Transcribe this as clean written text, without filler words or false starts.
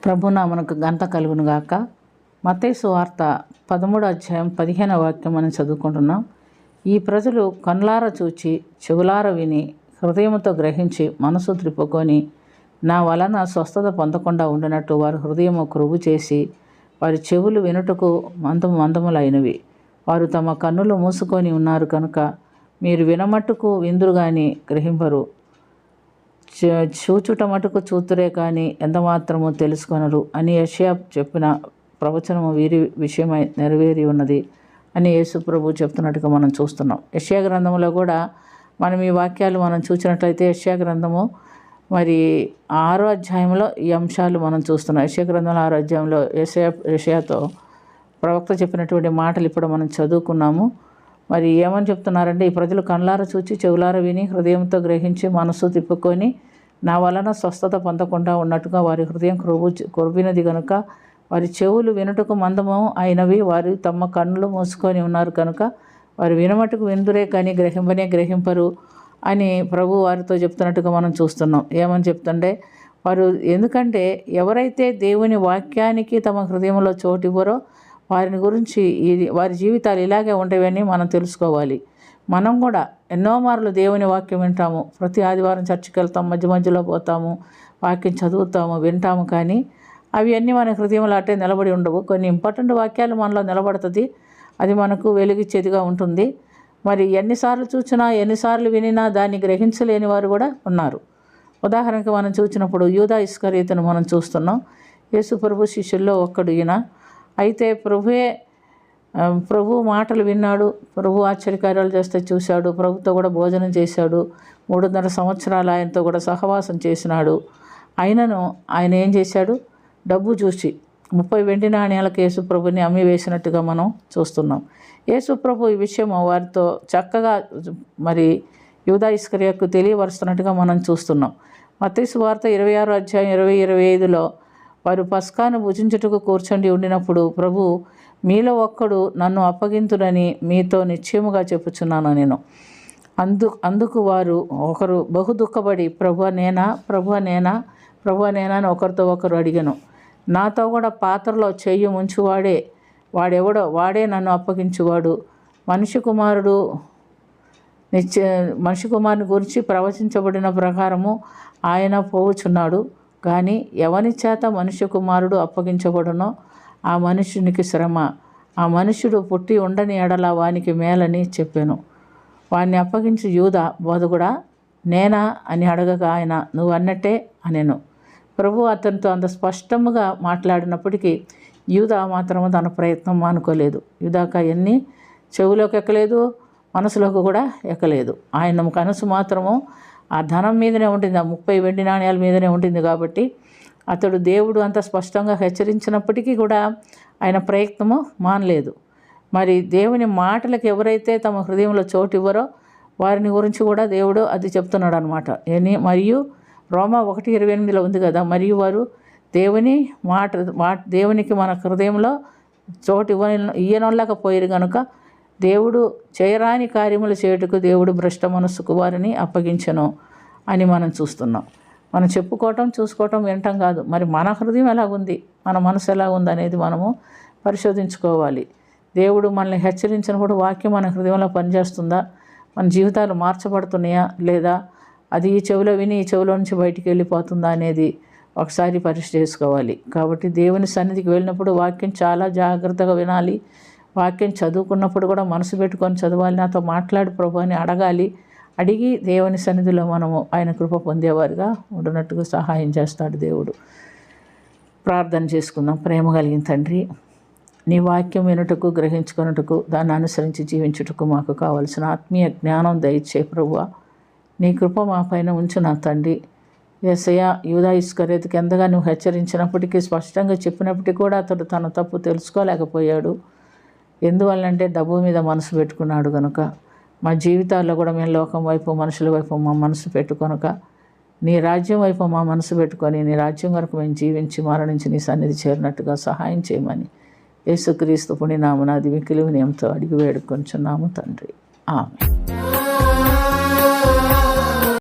ప్రభునామనకు ఘనత కలుగును గాక. మత్తయి సువార్త 13వ అధ్యాయం 15వ వాక్యం మనం చదువుకుంటున్నాం. ఈ ప్రజలు కన్లార చూచి చెవులార విని హృదయంతో గ్రహించి మనసు త్రిప్పుకొని నా వలన స్వస్థత పొందకుండా ఉండినట్టు వారి హృదయము కృగు చేసి వారి చెవులు వినుటకు మందములైనవి. వారు తమ కన్నులు మూసుకొని ఉన్నారు కనుక మీరు వినమట్టుకు విందురు కానీ గ్రహింపరు, చూచుట మటుకు చూతురే కానీ ఎంతమాత్రము తెలుసుకొనరు అని యెషయా చెప్పిన ప్రవచనము వీరి విషయమై నెరవేరి ఉన్నది అని యేసు ప్రభు చెప్తున్నట్టుగా మనం చూస్తున్నాం. యెషయా గ్రంథంలో కూడా మనం ఈ వాక్యాలు మనం చూసినట్లయితే యెషయా గ్రంథము 6వ అధ్యాయంలో ఈ అంశాలు మనం చూస్తున్నాం. యెషయా గ్రంథంలో 6వ అధ్యాయంలో యెషయాతో ప్రవక్త చెప్పినటువంటి మాటలు ఇప్పుడు మనం చదువుకున్నాము. ఏమని చెప్తున్నారంటే, ఈ ప్రజలు కళ్ళార చూచి చెవులార విని హృదయంతో గ్రహించి మనసు తిప్పుకొని నా వలన స్వస్థత పొందకుండా ఉన్నట్టుగా వారి హృదయం కొరువినది కనుక వారి చెవులు వినుటకు మందము అయినవి, వారు తమ కన్నులు మూసుకొని ఉన్నారు కనుక వారు వినమటుకు విందురే కానీ గ్రహింపరు అని ప్రభు వారితో చెప్తున్నట్టుగా మనం చూస్తున్నాం. ఏమని చెప్తుంటే ఎందుకంటే ఎవరైతే దేవుని వాక్యానికి తమ హృదయంలో చోటు ఇవ్వరో వారిని గురించి వారి జీవితాలు ఇలాగే ఉంటాయని మనం తెలుసుకోవాలి. మనం కూడా ఎన్నో మార్లు దేవుని వాక్యం వింటాము, ప్రతి ఆదివారం చర్చికి వెళ్తాం, మధ్యలో పోతాము, వాక్యం చదువుతాము, వింటాము, కానీ అవి అన్నీ మన హృదయంలో అట్టే నిలబడి ఉండవు. కొన్ని ఇంపార్టెంట్ వాక్యాలు మనలో నిలబడుతుంది, అది మనకు వెలిగిచ్చేదిగా ఉంటుంది. ఎన్నిసార్లు చూసినా ఎన్నిసార్లు వినినా దాన్ని గ్రహించలేని వారు కూడా ఉన్నారు. ఉదాహరణకు మనం చూసినప్పుడు యూదా ఇస్కరియోతును మనం చూస్తున్నాం. యేసు ప్రభు శిష్యుల్లో ఒక్కడు ఈయన. అయితే ప్రభు మాటలు విన్నాడు, ప్రభు ఆశ్చర్యకార్యాలు చేస్తే చూశాడు, ప్రభుతో కూడా భోజనం చేశాడు, 3.5 సంవత్సరాలు ఆయనతో కూడా సహవాసం చేసినాడు. అయినను ఆయన ఏం చేశాడు, డబ్బు చూసి 30 వెండి నాణ్యాలకు యేసు ప్రభుని అమ్మి వేసినట్టుగా మనం చూస్తున్నాం. యేసు ప్రభు ఈ విషయం వారితో చక్కగా యూదా ఇస్కరియోతుకు తెలియపరుస్తున్నట్టుగా మనం చూస్తున్నాం. మత్తయి సువార్త 26వ అధ్యాయం 20-25లో వారు పస్కాను భుజించుటకు కూర్చొని ఉండినప్పుడు ప్రభు, మీలో ఒక్కడు నన్ను అప్పగింతుడని మీతో నిశ్చయముగా చెప్పుచున్నాను నేను. అందుకు వారు ఒకరు బహు దుఃఖపడి ప్రభువా నేనా అని ఒకరితో ఒకరు అడిగాను. నాతో కూడా పాత్రలో చెయ్యి ముంచువాడే వాడెవడో వాడే నన్ను అప్పగించువాడు. మనిషి కుమారుని గురించి ప్రవచించబడిన ప్రకారము ఆయన పోవుచున్నాడు. కానీ ఎవని చేత మనుష్య కుమారుడు అప్పగించబడునో ఆ మనుష్యునికి శ్రమ, ఆ మనుష్యుడు పుట్టి ఉండని ఎడల వానికి మేలని చెప్పాను. వాడిని అప్పగించి యూదా, బోధకుడా నేనా అని అడగగా ఆయన నువ్వు అన్నట్టే అనెను. ప్రభు అతనితో అంత స్పష్టంగా మాట్లాడినప్పటికీ యూదా మాత్రము తన ప్రయత్నం మానుకోలేదు. యూదాకు అవన్నీ చెవులోకి ఎక్కలేదు, మనసులోకి కూడా ఎక్కలేదు. ఆయన మనసు మాత్రము ఆ ధనం మీదనే ఉంటుంది, ఆ 30 వెండి నాణ్యాల మీదనే ఉంటుంది. కాబట్టి అతడు దేవుడు అంత స్పష్టంగా హెచ్చరించినప్పటికీ కూడా ఆయన ప్రయత్నము మానలేదు. దేవుని మాటలకు ఎవరైతే తమ హృదయంలో చోటు ఇవ్వరో వారిని గురించి కూడా దేవుడు అది చెప్తున్నాడు అనమాట. మరియు రోమా 1:28లో ఉంది కదా, మరియు వారు దేవునికి మన హృదయంలో చోటు ఇయ్యనొల్లకపోయారు కనుక దేవుడు చేయరాని కార్యములు చేయుటకు దేవుడు భ్రష్ట మనస్సుకు వారిని అప్పగించెను అని మనం చూస్తున్నాం. మనం చెప్పుకోవటం, చూసుకోవటం, వినటం కాదు, మన హృదయం ఎలాగుంది, మన మనసు ఎలాగుంది అనేది మనము పరిశోధించుకోవాలి. దేవుడు మనల్ని హెచ్చరించినప్పుడు వాక్యం మన హృదయంలో పనిచేస్తుందా, మన జీవితాలు మార్చబడుతున్నాయా లేదా, అది ఈ చెవిలో విని ఈ చెవిలో నుంచి బయటికి వెళ్ళిపోతుందా అనేది ఒకసారి పరీక్ష చేసుకోవాలి. కాబట్టి దేవుని సన్నిధికి వెళ్ళినప్పుడు వాక్యం చాలా జాగ్రత్తగా వినాలి. వాక్యం చదువుకున్నప్పుడు కూడా మనసు పెట్టుకొని చదవాలి. నాతో మాట్లాడు ప్రభు అని అడగాలి. అడిగి దేవుని సన్నిధిలో మనము ఆయన కృప పొందేవారుగా ఉండినట్టుగా సహాయం చేస్తాడు దేవుడు. ప్రార్థన చేసుకుందాం. ప్రేమ కలిగిన తండ్రి, నీ వాక్యం వినుటకు, గ్రహించుకొనుటకు, దాన్ని అనుసరించి జీవించుటకు మాకు కావలసిన ఆత్మీయ జ్ఞానం దయచే ప్రభువా. నీ కృప మా పైన ఉంచు నా తండ్రి. యేసయ్యా, యూదా ఇస్కరియోతుకు ఎంతగా నువ్వు హెచ్చరించినప్పటికీ, స్పష్టంగా చెప్పినప్పటికీ కూడా అతడు తన తప్పు తెలుసుకోలేకపోయాడు. ఎందువల్లంటే డబ్బు మీద మనసు పెట్టుకున్నాడు కనుక. మా జీవితాల్లో కూడా మేము లోకం వైపు, మనుషుల వైపు మా మనసు పెట్టుకొనక నీ రాజ్యం వైపు మా మనసు పెట్టుకొని నీ రాజ్యం వరకు మేము జీవించి మరణించి నీ సన్నిధి చేరినట్టుగా సహాయం చేయమని యేసుక్రీస్తు పుణ్యనామమున మిక్కిలి వినయంతో అడిగి వేడుకొంచున్నాము తండ్రి. ఆమేన్.